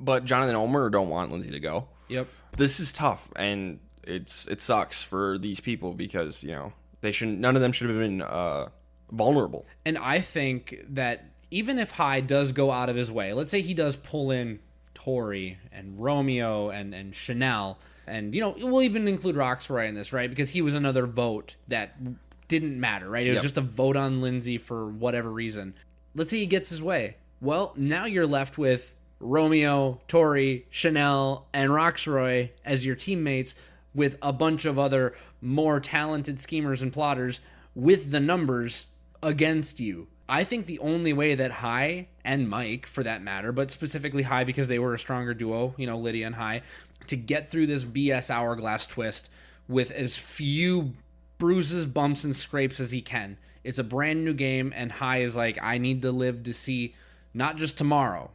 S1: But Jonathan and Omer don't want Lindsay to go.
S2: Yep.
S1: This is tough, and it sucks for these people because, none of them should have been vulnerable.
S2: And I think that even if Hai does go out of his way, let's say he does pull in Tori and Romeo and Chanel, and, we'll even include Roxroy in this, right? Because he was another vote that didn't matter, right? It was just a vote on Lindsay for whatever reason. Let's say he gets his way. Well, now you're left with Romeo, Tori, Chanel, and Roxroy as your teammates with a bunch of other more talented schemers and plotters with the numbers against you. I think the only way that Hai and Mike, for that matter, but specifically Hai because they were a stronger duo, Lydia and Hai, to get through this BS hourglass twist with as few bruises, bumps, and scrapes as he can. It's a brand new game, and Hai is like, I need to live to see not just tomorrow,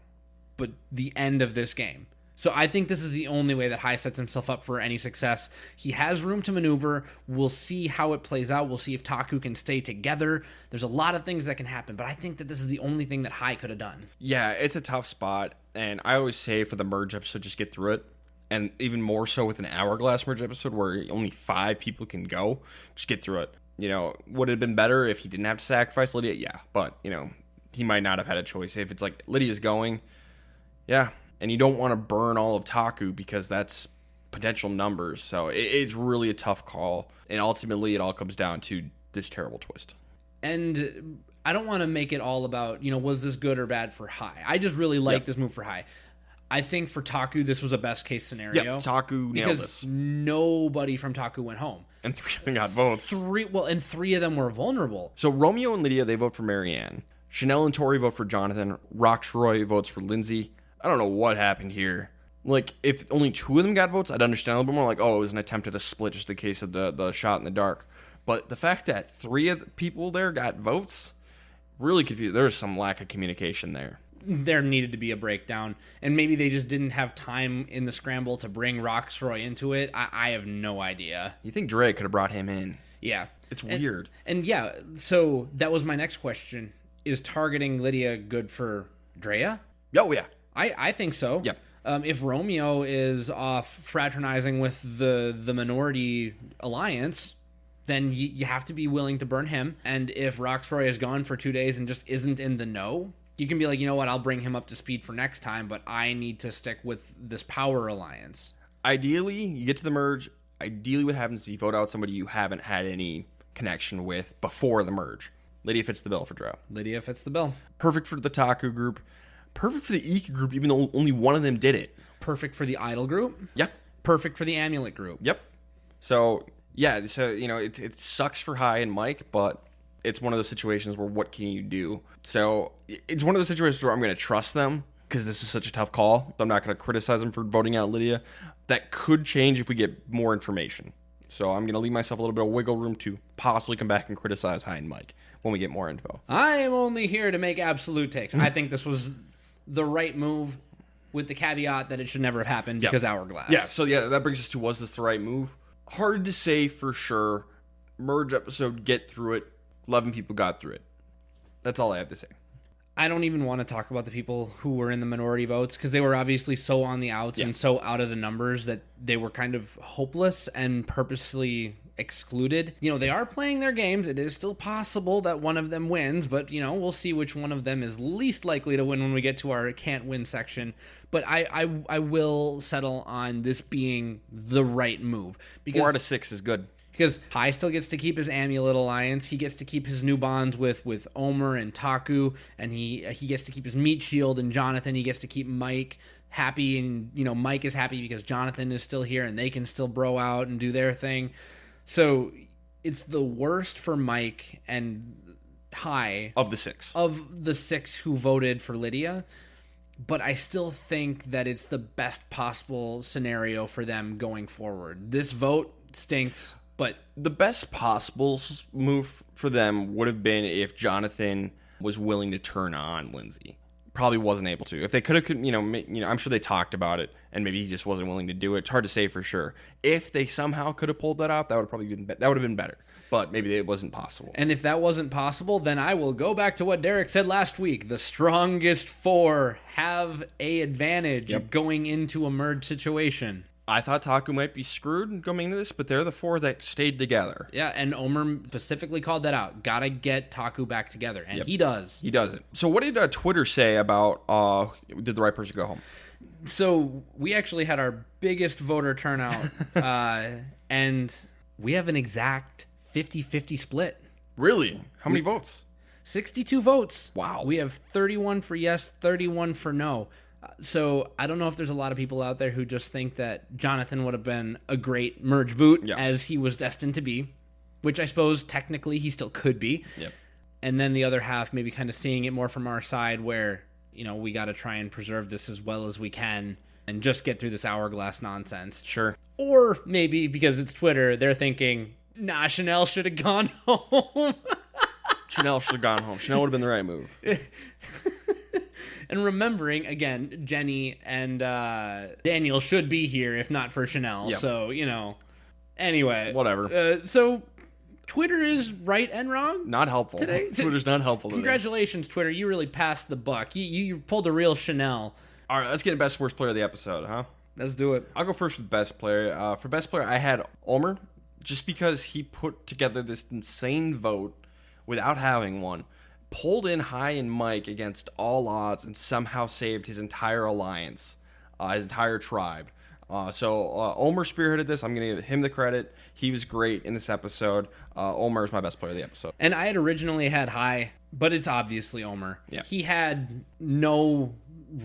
S2: but the end of this game. So I think this is the only way that Hai sets himself up for any success. He has room to maneuver. We'll see how it plays out. We'll see if Taku can stay together. There's a lot of things that can happen, but I think that this is the only thing that Hai could have done.
S1: Yeah, it's a tough spot, and I always say for the merge episode, just get through it. And even more so with an hourglass merge episode where only 5 people can go, just get through it. Would it have been better if he didn't have to sacrifice Lydia? Yeah, but, he might not have had a choice. If it's like Lydia's going, yeah. And you don't want to burn all of Taku because that's potential numbers. So it's really a tough call. And ultimately, it all comes down to this terrible twist.
S2: And I don't want to make it all about, was this good or bad for Hai? I just really like this move for Hai. I think for Taku, this was a best case scenario.
S1: Yeah, Taku nailed this.
S2: Because nobody from Taku went home.
S1: And 3 of them got votes.
S2: And 3 of them were vulnerable.
S1: So Romeo and Lydia, they vote for Marianne. Chanel and Tori vote for Jonathan. Roxroy votes for Lindsay. I don't know what happened here. Like, if only 2 of them got votes, I'd understand a little bit more. Like, oh, it was an attempt at a split just in case of the shot in the dark. But the fact that 3 of the people there got votes, really confused. There's some lack of communication there.
S2: There needed to be a breakdown. And maybe they just didn't have time in the scramble to bring Roxroy into it. I have no idea.
S1: You think Drea could have brought him in?
S2: Yeah.
S1: It's weird.
S2: And yeah, so that was my next question. Is targeting Lydia good for Drea?
S1: Oh, yeah.
S2: I think so.
S1: Yep.
S2: If Romeo is off fraternizing with the minority alliance, then you have to be willing to burn him. And if Roxroy is gone for 2 days and just isn't in the know, you can be like, you know what, I'll bring him up to speed for next time, but I need to stick with this power alliance.
S1: Ideally, you get to the merge. Ideally, what happens is you vote out somebody you haven't had any connection with before the merge. Lydia fits the bill for Drea.
S2: Lydia fits the bill.
S1: Perfect for the Taku group. Perfect for the Ikki group, even though only one of them did it.
S2: Perfect for the Idol group.
S1: Yep.
S2: Perfect for the Amulet group.
S1: Yep. So, yeah, it sucks for Hai and Mike, but it's one of those situations where what can you do? So, it's one of those situations where I'm going to trust them because this is such a tough call. I'm not going to criticize them for voting out Lydia. That could change if we get more information. So, I'm going to leave myself a little bit of wiggle room to possibly come back and criticize Hai and Mike when we get more info.
S2: I am only here to make absolute takes. I think this was the right move with the caveat that it should never have happened because Hourglass.
S1: Yeah, so that brings us to, was this the right move? Hard to say for sure. Merge episode, get through it. 11 people got through it. That's all I have to say.
S2: I don't even want to talk about the people who were in the minority votes because they were obviously so on the outs and so out of the numbers that they were kind of hopeless and purposely excluded. They are playing their games. It is still possible that one of them wins, but, we'll see which one of them is least likely to win when we get to our can't win section. But I will settle on this being the right move. Because
S1: 4 out of 6 is good.
S2: Because Hai still gets to keep his Amulet Alliance. He gets to keep his new bonds with Omer and Taku. And he gets to keep his Meat Shield and Jonathan. He gets to keep Mike happy. And, Mike is happy because Jonathan is still here and they can still bro out and do their thing. So it's the worst for Mike and Hai.
S1: Of the 6.
S2: Of the 6 who voted for Lydia. But I still think that it's the best possible scenario for them going forward. This vote stinks. But
S1: the best possible move for them would have been if Jonathan was willing to turn on Lindsay. probably wasn't able to. If they could have, I'm sure they talked about it, and maybe he just wasn't willing to do it. It's hard to say for sure. If they somehow could have pulled that off, that would have been better. But maybe it wasn't possible.
S2: And if that wasn't possible, then I will go back to what Derek said last week. The strongest 4 have a advantage going into a merge situation.
S1: I thought Taku might be screwed going into this, but they're the 4 that stayed together.
S2: Yeah, and Omer specifically called that out. Gotta get Taku back together, and he does.
S1: He does it. So what did Twitter say about did the right person go home?
S2: So we actually had our biggest voter turnout, and we have an exact 50-50 split.
S1: Really? How many votes?
S2: 62 votes.
S1: Wow.
S2: We have 31 for yes, 31 for no. So I don't know if there's a lot of people out there who just think that Jonathan would have been a great merge boot as he was destined to be, which I suppose technically he still could be.
S1: Yep.
S2: And then the other half maybe kind of seeing it more from our side where, we got to try and preserve this as well as we can and just get through this hourglass nonsense.
S1: Sure.
S2: Or maybe because it's Twitter, they're thinking, nah, Chanel should have gone home.
S1: Chanel should have gone home. Chanel would have been the right move.
S2: And remembering, again, Jenny and Daniel should be here if not for Chanel. Yep. So, anyway.
S1: Whatever.
S2: So Twitter is right and wrong?
S1: Not helpful.
S2: Today.
S1: Twitter's not helpful today.
S2: Congratulations, Twitter. You really passed the buck. You pulled a real Chanel.
S1: All right, let's get best worst player of the episode, huh?
S2: Let's do it.
S1: I'll go first with best player. For best player, I had Omer, just because he put together this insane vote without having one. Pulled in Hai and Mike against all odds and somehow saved his entire alliance, his entire tribe. So Omer spearheaded this. I'm going to give him the credit. He was great in this episode. Omer is my best player of the episode.
S2: And I had originally had Hai, but it's obviously Omer.
S1: Yeah.
S2: He had no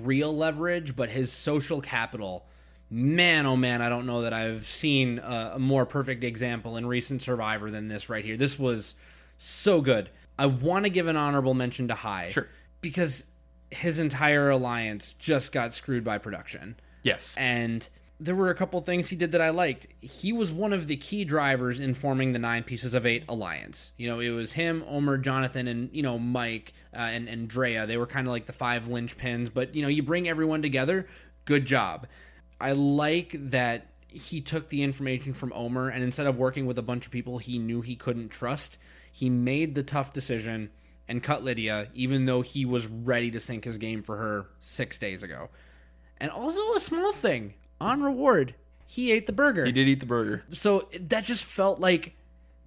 S2: real leverage, but his social capital, man, oh man, I don't know that I've seen a more perfect example in recent Survivor than this right here. This was so good. I want to give an honorable mention to Hai.
S1: Sure.
S2: Because his entire alliance just got screwed by production.
S1: Yes.
S2: And there were a couple things he did that I liked. He was one of the key drivers in forming the 9 Pieces of 8 alliance. It was him, Omer, Jonathan, and, Mike and Drea. They were kind of like the 5 linchpins. But, you bring everyone together, good job. I like that he took the information from Omer, and instead of working with a bunch of people he knew he couldn't trust, he made the tough decision and cut Lydia, even though he was ready to sink his game for her 6 days ago. And also a small thing, on reward, he ate the burger.
S1: He did eat the burger.
S2: So that just felt like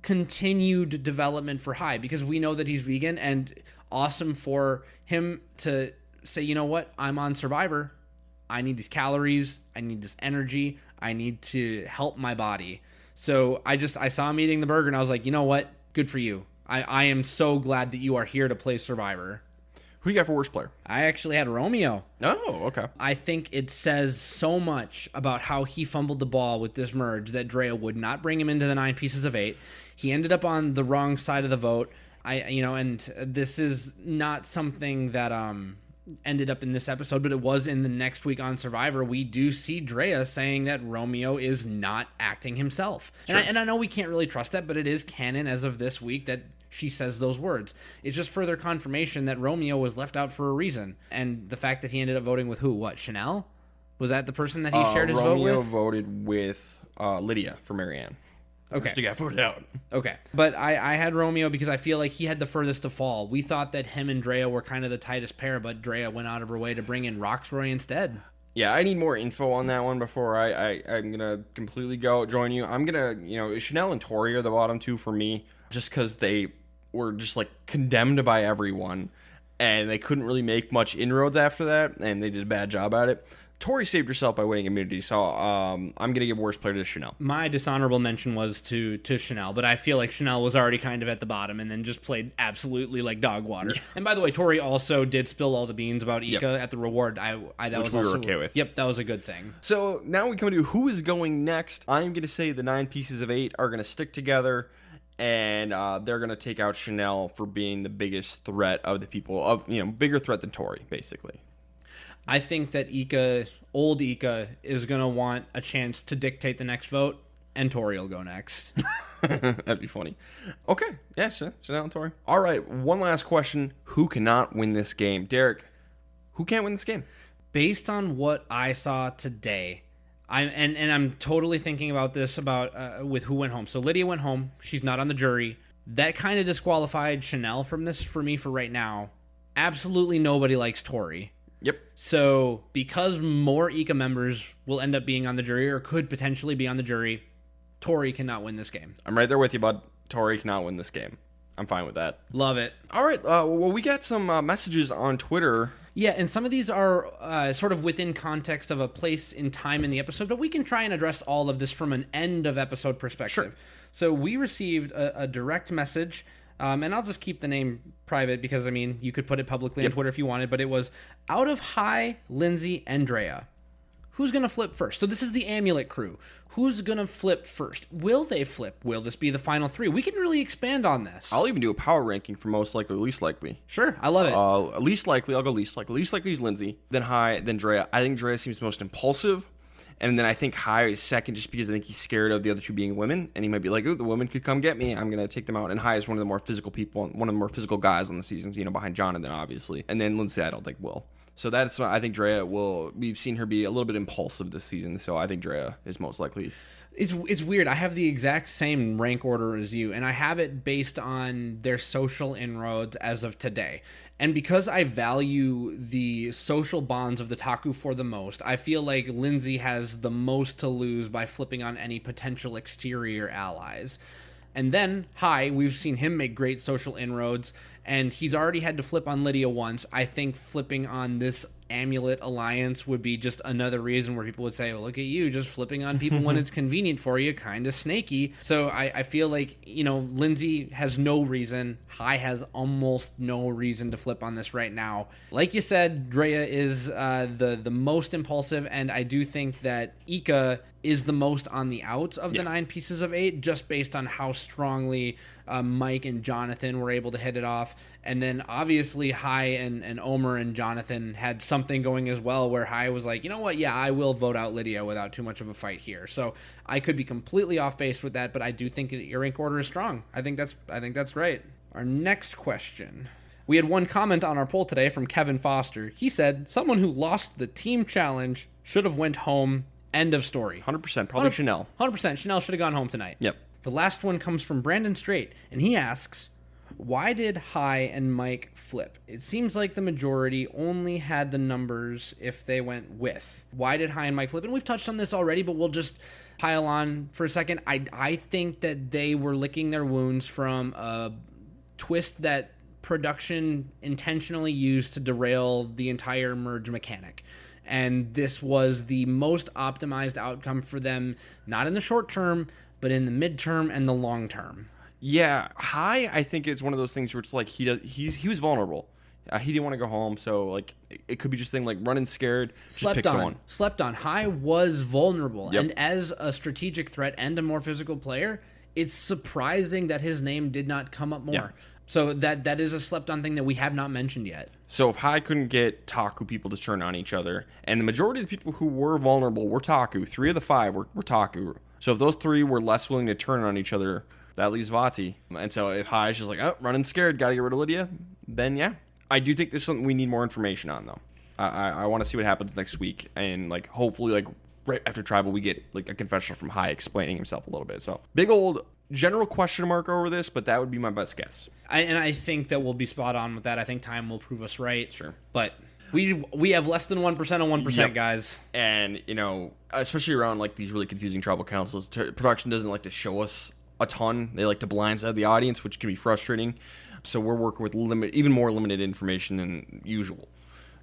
S2: continued development for Hai, because we know that he's vegan, and awesome for him to say, you know what, I'm on Survivor. I need these calories. I need this energy. I need to help my body. So I saw him eating the burger, and I was like, you know what? Good for you. I am so glad that you are here to play Survivor.
S1: Who you got for worst player?
S2: I actually had Romeo.
S1: Oh, okay.
S2: I think it says so much about how he fumbled the ball with this merge that Drea would not bring him into the 9 Pieces of 8. He ended up on the wrong side of the vote. And this is not something that ended up in this episode, but it was in the next week on Survivor. We do see Drea saying that Romeo is not acting himself. Sure. And I know we can't really trust that, but it is canon as of this week that she says those words. It's just further confirmation that Romeo was left out for a reason. And the fact that he ended up voting with who? What, Chanel? Was that the person that he shared his vote with?
S1: Romeo voted with Lydia for Marianne.
S2: Okay.
S1: He got voted out.
S2: Okay. But I had Romeo because I feel like he had the furthest to fall. We thought that him and Drea were kind of the tightest pair, but Drea went out of her way to bring in Roxroy instead.
S1: Yeah, I need more info on that one before I'm going to completely join you. I'm going to, Chanel and Tori are the bottom 2 for me, just because they were just like condemned by everyone, and they couldn't really make much inroads after that, and they did a bad job at it. Tori saved herself by winning immunity, so I'm going to give worst player to Chanel.
S2: My dishonorable mention was to Chanel, but I feel like Chanel was already kind of at the bottom and then just played absolutely like dog water. Yeah. And by the way, Tori also did spill all the beans about Ika at the reward. That
S1: Which
S2: was
S1: we
S2: also
S1: were okay with.
S2: Yep, that was a good thing.
S1: So now we come to who is going next. I'm going to say the 9 Pieces of 8 are going to stick together, and they're going to take out Chanel for being the biggest threat of the people, bigger threat than Tori, basically.
S2: I think that old Ika, is going to want a chance to dictate the next vote, and Tori will go next.
S1: That'd be funny. Okay. Yeah, Chanel and Tori. All right, one last question. Who cannot win this game? Derek, Who can't win this game?
S2: Based on what I saw today, I'm totally thinking about this with who went home. So Lydia went home. She's not on the jury. That kind of disqualified Chanel from this for me for right now. Absolutely nobody likes Tori.
S1: Yep.
S2: So because more Ika members will end up being on the jury or could potentially be on the jury, Tori cannot win this game.
S1: I'm right there with you, bud. Tori cannot win this game. I'm fine with that.
S2: Love it.
S1: All right. Well, we got some messages on Twitter.
S2: Yeah, and some of these are sort of within context of a place in time in the episode, but we can try and address all of this from an end of episode perspective.
S1: Sure.
S2: So we received a direct message, and I'll just keep the name private because, I mean, you could put it publicly on Twitter if you wanted, but it was out of Hai, Lindsay, and Drea. Who's going to flip first? So this is the Amulet crew. Who's going to flip first? Will they flip? Will this be the final three? We can really expand on this.
S1: I'll even do a power ranking for most likely, least likely.
S2: Sure, I love it.
S1: Least likely, I'll go least likely. Least likely is Lindsay, then Hai, then Drea. I think Drea seems most impulsive. And then I think Hai is second just because I think he's scared of the other two being women. And he might be like, oh, the women could come get me. I'm going to take them out. And Hai is one of the more physical people, one of the more physical guys on the season, behind Jonathan, obviously. And then Lindsay, I don't think will. So that's why I think Drea will. We've seen her be a little bit impulsive this season. So I think Drea is most likely.
S2: It's weird. I have the exact same rank order as you, and I have it based on their social inroads as of today. And because I value the social bonds of the Taku for the most, I feel like Lindsay has the most to lose by flipping on any potential exterior allies. And then Hai, we've seen him make great social inroads, and he's already had to flip on Lydia once. I think flipping on this Amulet alliance would be just another reason where people would say, well, look at you just flipping on people when it's convenient for you, kind of snaky. So I feel like, Lindsay has no reason. Hai has almost no reason to flip on this right now. Like you said, Drea is the most impulsive, and I do think that Ika is the most on the outs of the 9 pieces of 8, just based on how strongly Mike and Jonathan were able to hit it off. And then obviously Hai and Omer and Jonathan had something going as well, where Hai was like, you know what, yeah, I will vote out Lydia without too much of a fight here. So I could be completely off base with that, but I do think that your rank order is strong. I think that's right. Our next question. We had one comment on our poll today from Kevin Foster. He said, someone who lost the team challenge should have went home. End of story.
S1: 100%. Probably Chanel.
S2: 100%. Chanel should have gone home tonight.
S1: Yep.
S2: The last one comes from Brandon Strait, and he asks, why did Hai and Mike flip? It seems like the majority only had the numbers if they went with. Why did Hai and Mike flip? And we've touched on this already, but we'll just pile on for a second. I think that they were licking their wounds from a twist that production intentionally used to derail the entire merge mechanic. And this was the most optimized outcome for them, not in the short term, but in the midterm and the long term.
S1: Yeah, Hai, I think it's one of those things where it's like he was vulnerable. He didn't want to go home, so like it could be just a thing like running scared, just pick someone.
S2: Slept on. Hai was vulnerable,
S1: Yep.
S2: and as a strategic threat and a more physical player, it's surprising that his name did not come up more.
S1: Yeah.
S2: So that is a slept on thing that we have not mentioned yet.
S1: So if Hai couldn't get Taku people to turn on each other, and the majority of the people who were vulnerable were Taku, 3 of the 5 were Taku. So if those 3 were less willing to turn on each other, that leaves Vati. And so if Hai's just like, oh, running scared, gotta get rid of Lydia, then yeah. I do think there's something we need more information on, though. I want to see what happens next week, and like hopefully like right after Tribal we get like a confessional from Hai explaining himself a little bit. So big old general question mark over this, but that would be my best guess.
S2: I think that we'll be spot on with that. I think time will prove us right.
S1: Sure.
S2: But we have less than 1% on 1%,
S1: Yep.
S2: guys.
S1: And, especially around like these really confusing tribal councils, production doesn't like to show us a ton. They like to blindside the audience, which can be frustrating. So we're working with even more limited information than usual.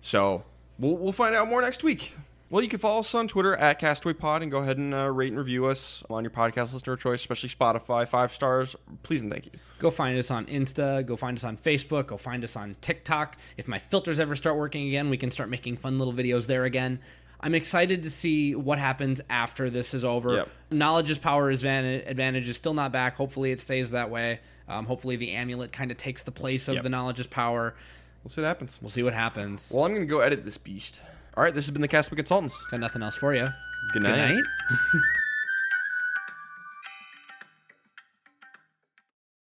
S1: So we'll find out more next week. Well, you can follow us on Twitter at Castaway Pod and go ahead and rate and review us on your podcast listener of choice, especially Spotify. 5 stars. Please and thank you.
S2: Go find us on Insta. Go find us on Facebook. Go find us on TikTok. If my filters ever start working again, we can start making fun little videos there again. I'm excited to see what happens after this is over.
S1: Yep.
S2: Knowledge is power advantage is still not back. Hopefully it stays that way. Hopefully the amulet kind of takes the place of the knowledge is power.
S1: We'll see what happens.
S2: We'll see what happens.
S1: Well, I'm going to go edit this beast. All right, this has been the Castaway Consultants.
S2: Got nothing else for you.
S1: Good night.
S2: Good night.